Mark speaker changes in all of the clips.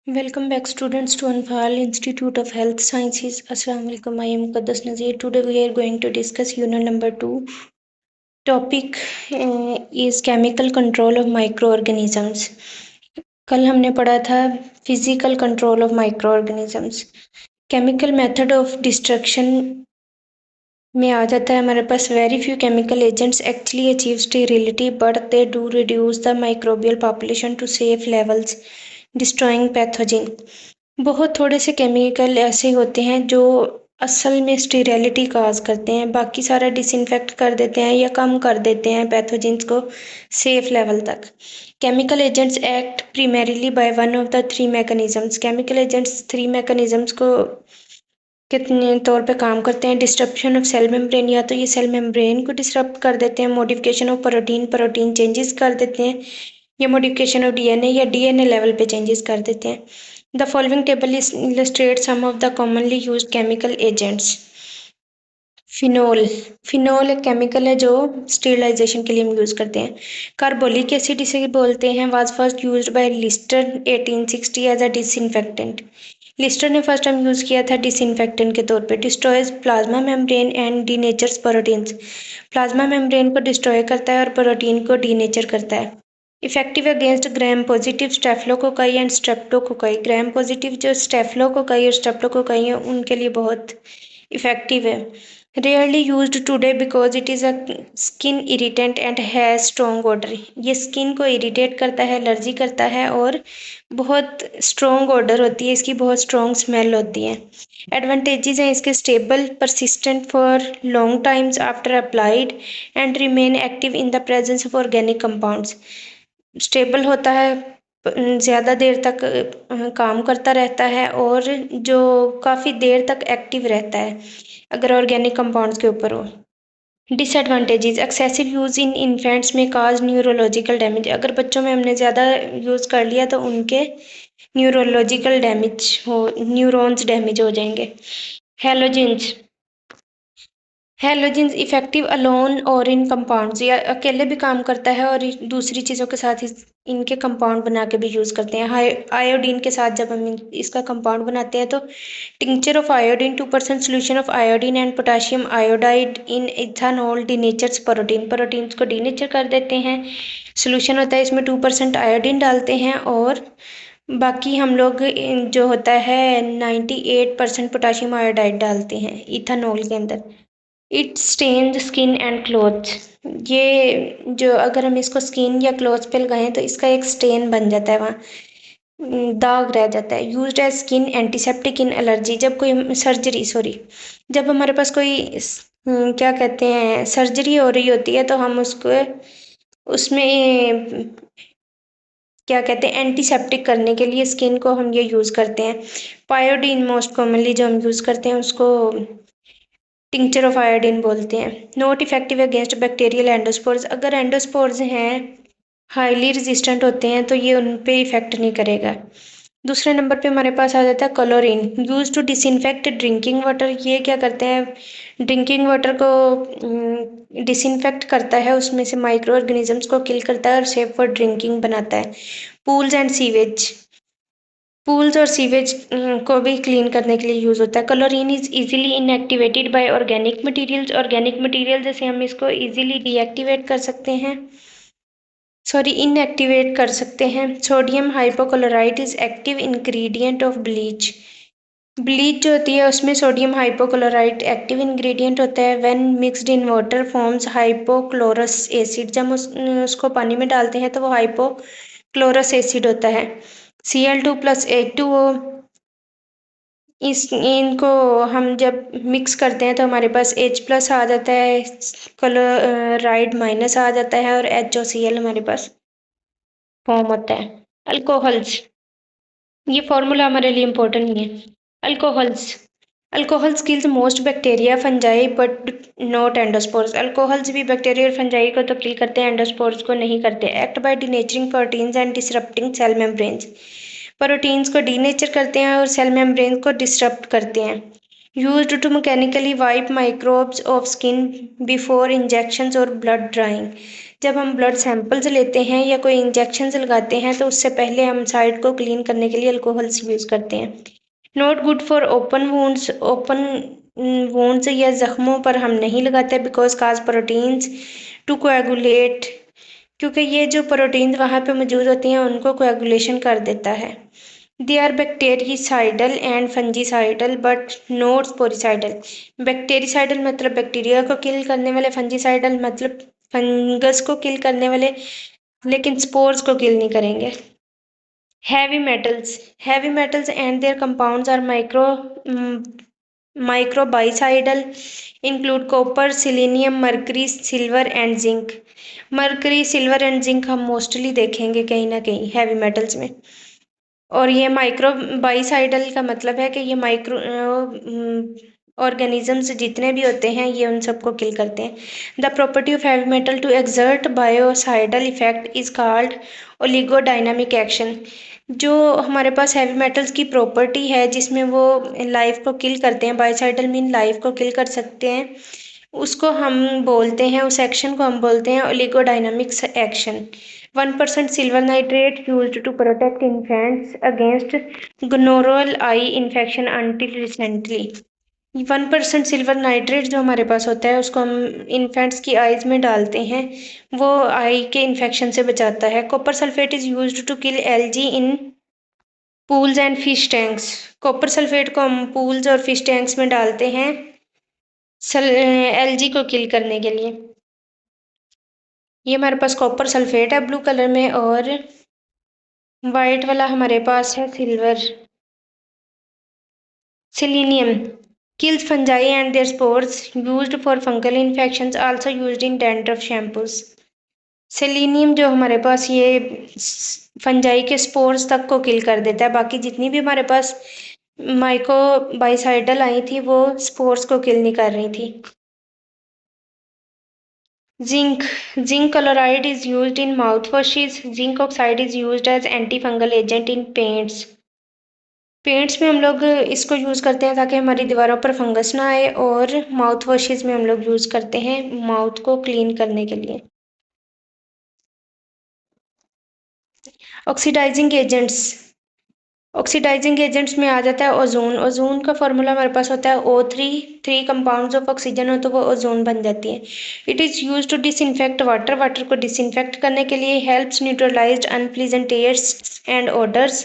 Speaker 1: Welcome back students to Anfal Institute of Health Sciences. Assalamu alaikum. I am Muqaddas Nazir. Today we are going to discuss unit number 2. Topic is chemical control of microorganisms. कल हमने पढ़ा था physical control of microorganisms. Chemical method of destruction में आ जाता है हमारे पास very few chemical agents actually achieve sterility but they do reduce the microbial population to safe levels, destroying pathogen. बहुत थोड़े से केमिकल ऐसे होते हैं जो असल में स्टेरिलिटी काज करते हैं, बाकी सारा डिसइंफेक्ट कर देते हैं या कम कर देते हैं पैथोजेंस को सेफ लेवल तक. Chemical agents act primarily by one of the three mechanisms. Chemical agents 3 mechanisms को कितने तौर पे काम करते हैं. डिस्ट्रप्शन ऑफ सेल मेम्ब्रेन, या तो ये सेल मेम्ब्रेन को डिस्टर्ब कर देते हैं. मॉडिफिकेशन ऑफ प्रोटीन चेंजेस कर देते हैं, या मॉडिफिकेशन ऑफ डीएनए या डीएनए लेवल पे चेंजेस कर देते हैं. The following table illustrates some of the commonly used chemical agents. Phenol एक केमिकल है जो स्टेरिलाइजेशन के लिए हम यूज करते हैं. कार्बोलिक एसिड इसे बोलते हैं. Was first used by Lister 1860 as a disinfectant. Lister ने फर्स्ट टाइम यूज किया था डिसइंफेक्टेंट के तौर पे. Destroys plasma membrane and denatures proteins. Plasma membrane को डिस्ट्रॉय करता है और प्रोटीन को डीनेचर करता है. Effective against gram positive staphylococci and streptococci. Gram positive जो स्टेफिलोकोकाई और स्ट्रेप्टोकोकाई है उनके लिए बहुत इफेक्टिव है. Rarely used today because it is a skin irritant and has strong order. ये स्किन को इरिटेट करता है, एलर्जी करता है और बहुत स्ट्रॉन्ग ऑर्डर होती है इसकी, बहुत स्ट्रॉन्ग स्मेल होती है. एडवांटेजेस हैं इसके. Stable, persistent for long times after applied and remain active in the presence of organic compounds. Stable होता है, ज़्यादा देर तक काम करता रहता है और जो काफ़ी देर तक एक्टिव रहता है अगर ऑर्गेनिक कंपाउंड्स के ऊपर हो. Disadvantages. Excessive use in infants में काज न्यूरोलॉजिकल डैमेज. अगर बच्चों में हमने ज़्यादा यूज़ कर लिया तो उनके न्यूरोलॉजिकल डैमेज हो, न्यूरॉन्स डैमेज हो जाएंगे. हेलोजेंस. हेलोजेंस इफेक्टिव अलोन और इन कंपाउंड्स. या अकेले भी काम करता है और दूसरी चीज़ों के साथ इनके कंपाउंड बना के भी यूज़ करते हैं. आयोडीन के साथ जब हम इसका कंपाउंड बनाते हैं तो tincture of iodine 2% solution of iodine and potassium iodide in ethanol denatures proteins को डीनेचर कर देते हैं. सोल्यूशन होता है इसमें 2% आयोडीन डालते हैं और बाकी हम लोग जो होता है 98% पोटाशियम आयोडाइड डालते हैं इथानॉल के अंदर. It stains skin and clothes. ये जो अगर हम इसको स्किन या क्लोथ्स पे लगाएं तो इसका एक स्टेन बन जाता है, वहाँ दाग रह जाता है. यूज्ड एज स्किन एंटीसेप्टिक इन एलर्जी. जब कोई जब हमारे पास कोई क्या कहते हैं सर्जरी हो रही होती है तो हम उसको उसमें क्या कहते हैं एंटीसेप्टिक करने के लिए स्किन को हम ये यूज़ करते हैं. पायोडीन मोस्ट कॉमनली जो हम यूज़ करते हैं उसको टिंक्चर ऑफ आयोडीन बोलते हैं. Not effective against bacterial endospores. अगर एंडोस्पोर्स हैं हाईली रेजिस्टेंट होते हैं तो ये उन पे इफेक्ट नहीं करेगा. दूसरे नंबर पे हमारे पास आ जाता है chlorine. Use to disinfect drinking water. ये क्या करते हैं ड्रिंकिंग वाटर को डिसइंफेक्ट करता है, उसमें से माइक्रो ऑर्गेनिजम्स को किल करता है और सेफ फॉर ड्रिंकिंग बनाता है. Pools and sewage. पूल्स और सीवेज को भी क्लीन करने के लिए यूज़ होता है. Chlorine is easily inactivated by organic materials. Organic material जैसे हम इसको इजीली डीएक्टिवेट कर सकते हैं, इनएक्टिवेट कर सकते हैं. Sodium hypochlorite is active ingredient of bleach. Bleach जो होती है उसमें सोडियम हाइपोक्लोराइड एक्टिव इंग्रेडिएंट होता है. When mixed in water forms hypochlorous acid. जब उसको पानी में डालते हैं तो वो हाइपोक्लोरस एसिड होता है. Cl2 plus H2O. इनको हम जब मिक्स करते हैं तो हमारे पास H प्लस आ जाता है, क्लोराइड माइनस आ जाता है और HOCl हमारे पास फॉर्म होता है. अल्कोहल्स. ये फॉर्मूला हमारे लिए इम्पोर्टेंट नहीं है. Alcohols. Alcohols kills most bacteria fungi but not endospores. Alcohols भी बैक्टीरिया और फंजाई को तो किल करते हैं, एंडोस्पोर्स को नहीं करते. Act by denaturing proteins and disrupting cell membranes. Proteins को डीनेचर करते हैं और सेल मेम्ब्रेन को डिसरप्ट करते हैं. Used to mechanically wipe microbes off skin before injections और ब्लड ड्राइंग। जब हम ब्लड सैंपल्स लेते हैं या कोई इंजेक्शंस लगाते हैं तो उससे पहले हम साइड को क्लीन करने के लिए अल्कोहल यूज़ करते हैं। Not good for open wounds या जख्मों पर हम नहीं लगाते because cause proteins to coagulate, क्योंकि ये जो प्रोटीन्स वहाँ पे मौजूद होती हैं उनको कोएगुलेशन कर देता है। They are bactericidal and fungicidal but not sporicidal. Bactericidal मतलब बैक्टीरिया को किल करने वाले, फंजीसाइडल मतलब फंगस को किल करने वाले, लेकिन स्पोर्स को किल नहीं करेंगे। Heavy metals and their compounds are microbicidal, include copper, selenium, mercury, silver and zinc। Mercury, silver and zinc हम मोस्टली देखेंगे कहीं ना कहीं हैवी मेटल्स में। और ये माइक्रोबाइसाइडल का मतलब है कि ये माइक्रो ऑर्गेनिजम्स जितने भी होते हैं ये उन सबको किल करते हैं। The property of heavy metal to exert biocidal effect is called oligodynamic action. जो हमारे पास हैवी मेटल्स की प्रॉपर्टी है जिसमें वो लाइफ को किल करते हैं, बायोसाइडल मीन लाइफ को किल कर सकते हैं, उसको हम बोलते हैं, उस एक्शन को हम बोलते हैं ओलिगोडायनामिक्स action. 1% silver nitrate used to protect infants against gonorrheal eye infection until recently। 1% silver nitrate जो हमारे पास होता है उसको हम इन्फेंट्स की आईज में डालते हैं, वो आई के इन्फेक्शन से बचाता है। Copper sulphate is used to kill algae in pools and fish tanks. Copper sulphate को हम पूल्स और फिश टैंक्स में डालते हैं एलजी को किल करने के लिए। ये हमारे पास कॉपर सल्फेट है ब्लू कलर में, और वाइट वाला हमारे पास है silver. Selenium kills fungi and their spores, used for fungal infections, also used in dandruff shampoos। Selenium जो हमारे पास ये फंजाई के स्पोर्स तक को किल कर देता है, बाकी जितनी भी हमारे पास माइकोबाइसाइडल आई थी वो स्पोर्स को किल नहीं कर रही थी। Zinc chloride is used in mouthwashes। Zinc oxide is used as antifungal agent in paints। Paints में हम लोग इसको यूज़ करते हैं ताकि हमारी दीवारों पर फंगस ना आए, और माउथ वॉशेज़ में हम लोग यूज़ करते हैं माउथ को क्लीन करने के लिए। ऑक्सीडाइजिंग एजेंट्स, ऑक्सीडाइजिंग एजेंट्स में आ जाता है ओजोन। ओजोन का फॉर्मूला हमारे पास होता है O3। 3 कंपाउंड्स ऑफ ऑक्सीजन हो तो वो ओजोन बन जाती है। It is use to disinfect water. Water को डिसइंफेक्ट करने के लिए helps neutralise unpleasant taste and odours.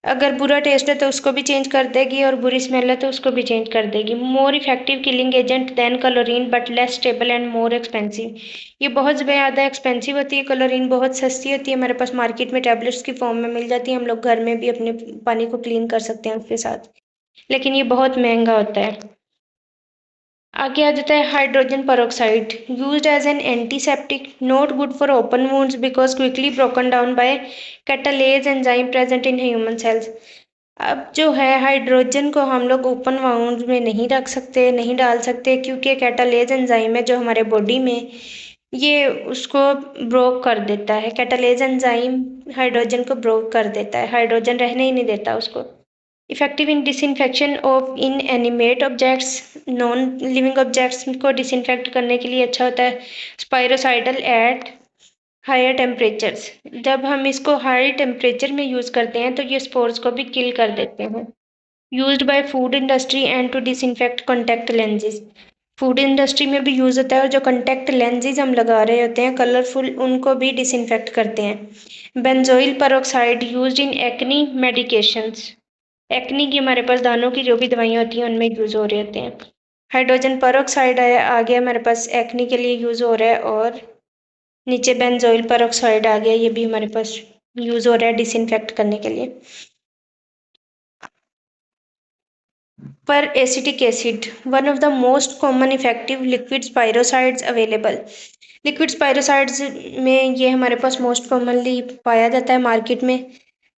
Speaker 1: अगर बुरा टेस्ट है तो उसको भी चेंज कर देगी, और बुरी स्मेल है तो उसको भी चेंज कर देगी। More effective killing agent than chlorine but less stable and more expensive. ये बहुत ज़्यादा एक्सपेंसिव होती है, क्लोरीन बहुत सस्ती होती है, हमारे पास मार्केट में टैबलेट्स की फॉर्म में मिल जाती है, हम लोग घर में भी अपने पानी को क्लीन कर सकते हैं उसके साथ, लेकिन ये बहुत महंगा होता है। आगे आ जाता है hydrogen peroxide, used as an antiseptic, not good for open wounds because quickly broken down by catalase enzyme present in human cells. अब जो है हाइड्रोजन को हम लोग ओपन वाउंड में नहीं रख सकते, नहीं डाल सकते, क्योंकि कैटालेज एंजाइम है जो हमारे बॉडी में ये उसको ब्रोक कर देता है। कैटालेज एंजाइम हाइड्रोजन को ब्रोक कर देता है, हाइड्रोजन रहने ही नहीं देता उसको। Effective in disinfection of inanimate objects, non living objects को डिसइंफेक्ट करने के लिए अच्छा होता है। स्पायरोसाइडल एट हायर टेम्परेचर्स, जब हम इसको हाई टेम्परेचर में यूज़ करते हैं तो ये स्पोर्स को भी किल कर देते हैं। Used by food industry and to disinfect contact lenses, food industry में भी यूज़ होता है, और जो कॉन्टैक्ट लेंजेज हम लगा रहे होते हैं कलरफुल, उनको भी डिसइंफेक्ट करते हैं। Benzoyl peroxide used in acne medications, acne की हमारे पास दानों की जो भी दवाइयाँ होती हैं उनमें यूज़ हो रहे होते हैं। हाइड्रोजन परऑक्साइड आ गया हमारे पास, एक्नी के लिए यूज़ हो रहा है, और नीचे बेंजोइल परऑक्साइड आ गया, ये भी हमारे पास यूज़ हो रहा है डिसइंफेक्ट करने के लिए। पर acetic acid, one of the most common effective liquid sporicides available. Liquid sporicides में ये हमारे पास मोस्ट कॉमनली पाया जाता है मार्केट में।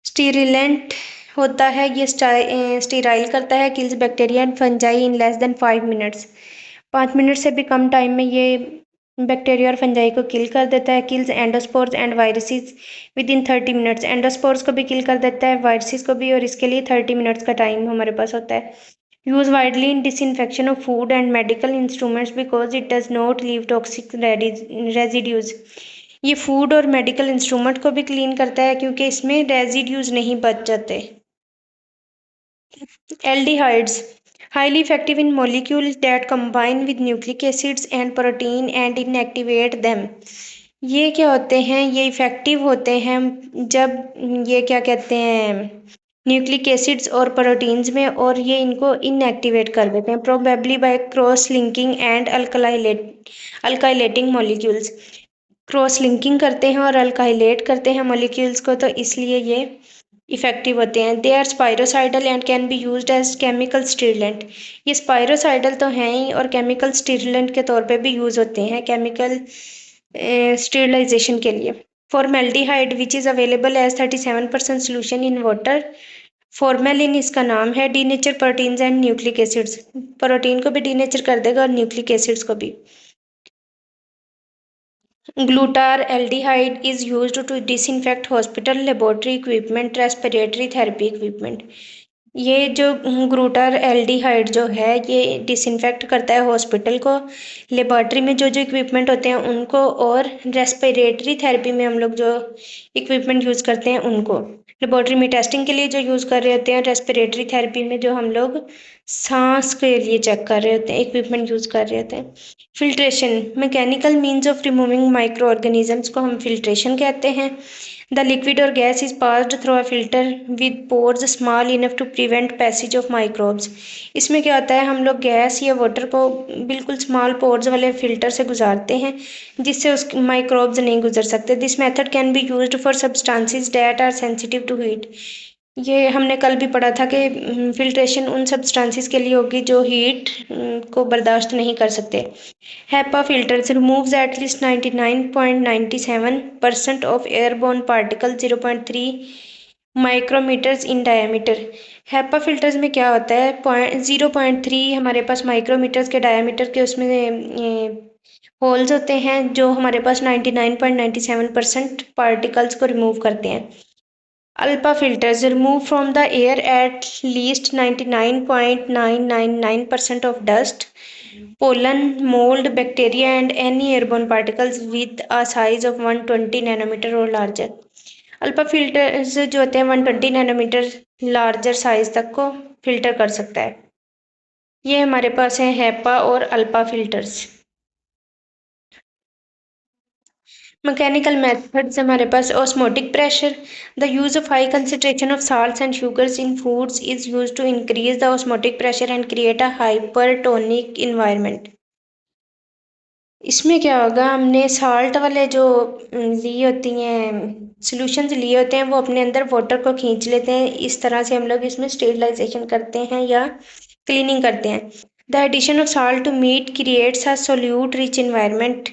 Speaker 1: स्टीरिलेंट होता है, ये स्टीराइल करता है, kills bacteria and fungi in less than 5 minutes. 5 minute से भी कम टाइम में ये बैक्टीरिया और फंजाई को किल कर देता है। Kills endospores and viruses with in 30 minutes, endospores को भी किल कर देता है, वायरसेस को भी, और इसके लिए 30 मिनट्स का टाइम हमारे पास होता है। Used widely in disinfection of food and medical instruments because it does not leave toxic residues. ये फूड और मेडिकल इंस्ट्रूमेंट को भी क्लीन करता है क्योंकि इसमें रेजिड्यूज नहीं बच जाते। Aldehydes, highly effective in molecules that combine with nucleic acids and protein and inactivate them. ये क्या होते हैं, ये इफेक्टिव होते हैं जब ये क्या कहते हैं न्यूक्लिक एसिड्स और प्रोटीन्स में, और ये इनको इनएक्टिवेट कर देते हैं probably by cross linking and alkylating molecules. Cross linking करते हैं और अल्काइलेट करते हैं मॉलिक्यूल्स को, तो इसलिए ये इफेक्टिव होते हैं। They are sporicidal and can be used as chemical sterilant. ये स्पाइरोसाइडल तो हैं ही और केमिकल स्टिरलेंट के तौर पे भी यूज होते हैं केमिकल स्टेरिलाइजेशन के लिए। Formaldehyde which is available as 37% solution in water. Formalin इसका नाम है। Denature proteins and nucleic acids, protein को भी डीनेचर कर देगा और न्यूक्लिक एसिड्स को भी। Glutaraldehyde is used to disinfect hospital laboratory equipment, respiratory therapy equipment. ये जो ग्लूटार एल्डिहाइड जो है ये डिसइंफेक्ट करता है हॉस्पिटल को, लेबॉर्ट्री में जो जो इक्विपमेंट होते हैं उनको, और रेस्पिरेटरी थेरेपी में हम लोग जो इक्विपमेंट यूज़ करते हैं उनको। लेबॉर्ट्री में टेस्टिंग के लिए जो यूज़ कर रहे होते हैं, रेस्पिरेटरी थेरेपी में जो हम लोग सांस के लिए चेक कर रहे होते हैं, इक्विपमेंट यूज़ कर रहे होते हैं। Filtration, mechanical means of removing micro organisms को हम फिल्ट्रेशन कहते हैं। The liquid or gas is passed through a filter with pores small enough to prevent passage of microbes. इसमें क्या होता है, हम लोग गैस या वाटर को बिल्कुल स्मॉल पोर्स वाले फिल्टर से गुजारते हैं जिससे उस माइक्रोब्स नहीं गुजर सकते। This method can be used for substances that are sensitive to heat. ये हमने कल भी पढ़ा था कि फिल्ट्रेशन उन सब्सटेंसेस के लिए होगी जो हीट को बर्दाश्त नहीं कर सकते। HEPA filters removes at least 99.97% of airborne particles 0.3 micrometres in diameter. HEPA filters में क्या होता है, 0.3 हमारे पास माइक्रोमीटर्स के डायमीटर के उसमें होल्स होते हैं जो हमारे पास 99.97% पार्टिकल्स को रिमूव करते हैं। Alpha filters remove from the air at least 99.999% of dust, pollen, mold, bacteria and any airborne particles with a size of 120 nanometer or larger. Alpha filters जो होते हैं 120 नैनोमीटर लार्जर साइज तक को filter कर सकता है। ये हमारे पास है हेपा और अल्फा फिल्टर्स। मैकेनिकल मेथड्स हमारे पास osmotic pressure, the use of high concentration of salts and sugars in foods is used to increase the osmotic pressure and create a hypertonic environment. इसमें क्या होगा, हमने साल्ट वाले जो ली होती हैं सॉल्यूशंस लिए होते हैं वो अपने अंदर वाटर को खींच लेते हैं। इस तरह से हम लोग इसमें स्टेरिलाइजेशन करते हैं या क्लीनिंग करते हैं। The addition of salt to meat creates a solute rich environment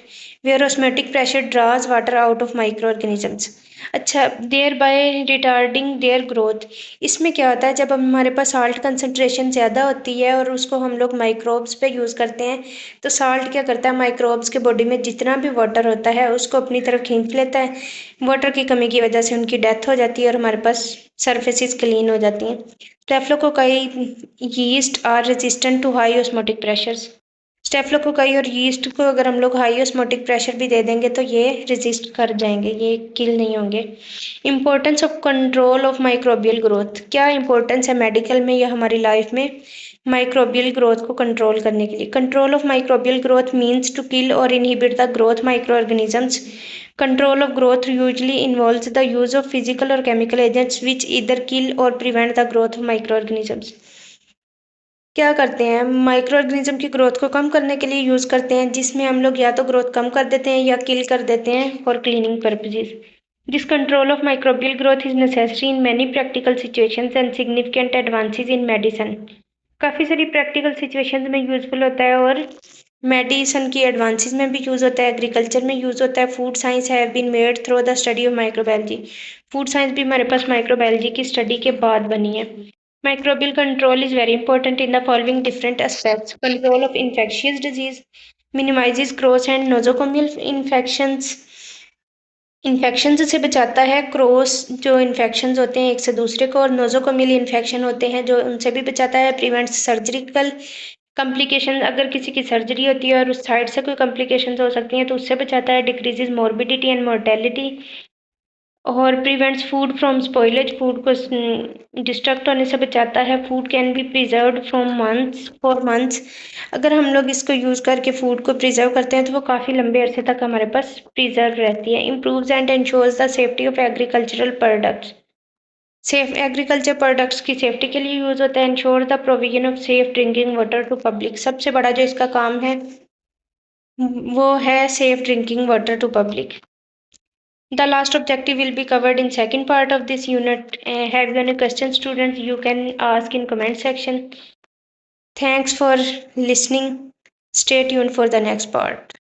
Speaker 1: where osmotic pressure draws water out of microorganisms. अच्छा, thereby retarding their growth. इसमें क्या होता है, जब हमारे पास साल्ट कंसंट्रेशन ज़्यादा होती है और उसको हम लोग माइक्रोब्स पे यूज़ करते हैं, तो साल्ट क्या करता है, माइक्रोब्स के बॉडी में जितना भी वाटर होता है उसको अपनी तरफ खींच लेता है। वाटर की कमी की वजह से उनकी डेथ हो जाती है और हमारे पास सरफेसेस क्लीन हो जाती हैं। Staphylococci yeast are resistant to high osmotic pressures. Staphylococci और यीस्ट को अगर हम लोग हाई ऑस्मोटिक प्रेशर भी दे देंगे तो ये रेजिस्ट कर जाएंगे, ये किल नहीं होंगे। Importance of control of microbial growth, क्या इंपॉर्टेंस है मेडिकल में या हमारी लाइफ में माइक्रोबियल ग्रोथ को कंट्रोल करने के लिए। Control of microbial growth means to kill और inhibit the growth microorganisms. Control of growth usually involves the use of physical और chemical agents which either kill और prevent the growth of microorganisms. क्या करते हैं, micro organism की growth को कम करने के लिए यूज़ करते हैं, जिसमें हम लोग या तो ग्रोथ कम कर देते हैं या किल कर देते हैं for cleaning purposes. This control of microbial growth is necessary in many practical situations and significant advances in medicine. काफ़ी सारी प्रैक्टिकल सिचुएशंस में यूजफुल होता है और मेडिसिन की एडवांसेस में भी यूज़ होता है, एग्रीकल्चर में यूज़ होता है। Food science have been made through the study of microbiology. Food science भी हमारे पास माइक्रोबायोलॉजी की स्टडी के बाद बनी है। Microbial control is very important in the following different aspects. Control of infectious disease minimizes growth and nosocomial infections, infection से बचाता है। क्रॉस जो इन्फेक्शन होते हैं एक से दूसरे को, और नोजोकोमियल इन्फेक्शन होते हैं जो उनसे भी बचाता है। प्रिवेंट्स सर्जिकल कॉम्प्लिकेशन, अगर किसी की सर्जरी होती है और उस साइड से कोई कॉम्प्लिकेशन हो सकती हैं तो उससे बचाता है। डिक्रीजेज मॉर्बिडिटी एंड मोर्टेलिटी, और prevents food from spoilage, food को डिस्ट्रक्ट होने से बचाता है। Food can be preserved from months for months, अगर हम लोग इसको यूज़ करके फूड को प्रिजर्व करते हैं तो वो काफ़ी लंबे अरसे तक हमारे पास प्रिजर्व रहती है। Improves and ensures the safety of agricultural products, safe agriculture products की सेफ्टी के लिए यूज़ होता है। Ensure the provision of safe drinking water to public, सबसे बड़ा जो इसका काम है वो है safe drinking water to public. The last objective will be covered in second part of this unit. Have you any questions, students? You can ask in comment section. Thanks for listening. Stay tuned for the next part.